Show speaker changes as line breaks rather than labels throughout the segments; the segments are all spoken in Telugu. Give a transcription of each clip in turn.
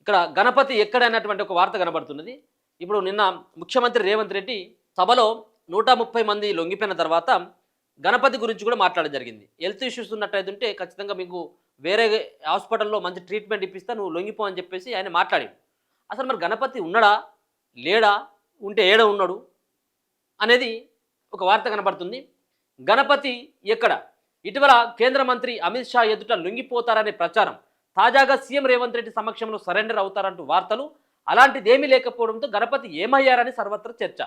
ఇక్కడ గణపతి ఎక్కడ అన్నటువంటి ఒక వార్త కనబడుతున్నది. ఇప్పుడు నిన్న ముఖ్యమంత్రి రేవంత్ రెడ్డి సభలో 130 మంది లొంగిపోయిన తర్వాత గణపతి గురించి కూడా మాట్లాడడం జరిగింది. హెల్త్ ఇష్యూస్ ఉన్నట్టయితుంటే ఖచ్చితంగా మీకు వేరే హాస్పిటల్‌లో మంచి ట్రీట్మెంట్ ఇప్పిస్తా, నువ్వు లొంగిపో అని చెప్పేసి ఆయన మాట్లాడిండు. అసలు మరి గణపతి ఉన్నాడా? లేడా? ఉంటే ఏడ ఉన్నాడు? అనేది ఒక వార్త కనబడుతుంది. గణపతి ఎక్కడ? ఇటీవల కేంద్ర మంత్రి అమిత్ షా ఎదుట లొంగిపోతారనే ప్రచారం, తాజాగా సీఎం రేవంత్ రెడ్డి సమక్షంలో సరెండర్ అవుతారంటూ వార్తలు, అలాంటిదేమీ లేకపోవడంతో గణపతి ఏమయ్యారని సర్వత్రా చర్చ.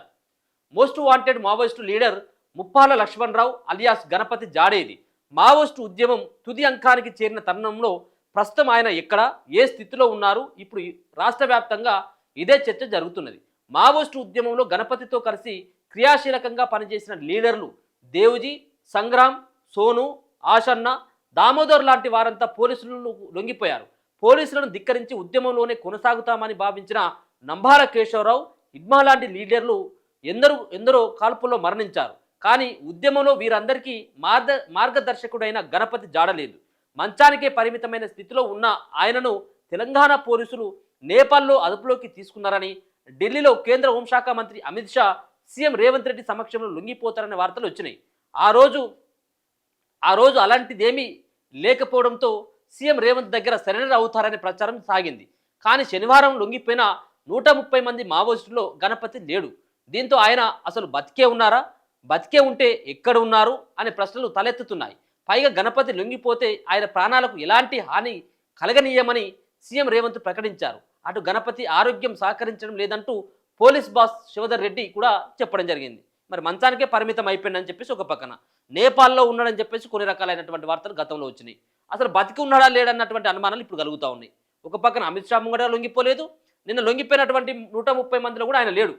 Most wanted Maoist leader Muppala Lakshmanarao alias Ganapathi జాడేది. మావోయిస్టు ఉద్యమం తుది అంకానికి చేరిన తరుణంలో ప్రస్తుతం ఆయన ఎక్కడ, ఏ స్థితిలో ఉన్నారు? ఇప్పుడు రాష్ట్ర వ్యాప్తంగా ఇదే చర్చ జరుగుతున్నది. మావోయిస్టు ఉద్యమంలో గణపతితో కలిసి క్రియాశీలకంగా పనిచేసిన లీడర్లు దేవుజీ, సంగ్రామ్, సోను, ఆషన్న, దామోదర్ లాంటి వారంతా పోలీసులను లొంగిపోయారు. పోలీసులను ధిక్కరించి ఉద్యమంలోనే కొనసాగుతామని భావించిన నంబాల కేశవరావు, ఇడ్మా లాంటి లీడర్లు ఎందరో కాల్పుల్లో మరణించారు. కానీ ఉద్యమంలో వీరందరికీ మార్గదర్శకుడైన గణపతి జాడలేదు. మంచానికే పరిమితమైన స్థితిలో ఉన్న ఆయనను తెలంగాణ పోలీసులు నేపాల్లో అదుపులోకి తీసుకున్నారని, ఢిల్లీలో కేంద్ర హోంశాఖ మంత్రి అమిత్ షా సీఎం రేవంత్ రెడ్డి సమక్షంలో లొంగిపోతారనే వార్తలు వచ్చినాయి. ఆ రోజు అలాంటిదేమీ లేకపోవడంతో సీఎం రేవంత్ దగ్గర సరెండర్ అవుతారనే ప్రచారం సాగింది. కానీ శనివారం లొంగిపోయిన 130 మంది మావోయిస్టుల్లో గణపతి లేడు. దీంతో ఆయన అసలు బతికే ఉన్నారా? బతికే ఉంటే ఎక్కడ ఉన్నారు అనే ప్రశ్నలు తలెత్తుతున్నాయి. పైగా గణపతి లొంగిపోతే ఆయన ప్రాణాలకు ఎలాంటి హాని కలగనీయమని సీఎం రేవంత్ ప్రకటించారు. అటు గణపతి ఆరోగ్యం సహకరించడం లేదంటూ పోలీస్ బాస్ శివధర్ రెడ్డి కూడా చెప్పడం జరిగింది. మరి మంచానికే పరిమితం అయిపోయిందని చెప్పేసి ఒక పక్కన, నేపాల్లో ఉన్నాడని చెప్పేసి కొన్ని రకాలైనటువంటి వార్తలు గతంలో వచ్చినాయి. అసలు బతికి ఉన్నాడా లేడన్నటువంటి అనుమానాలు ఇప్పుడు కలుగుతూ ఉన్నాయి. ఒక పక్కన అమిత్ షా ముంగడ లొంగిపోలేదు, నిన్న లొంగిపోయినటువంటి 130 మందిలో కూడా ఆయన లేడు.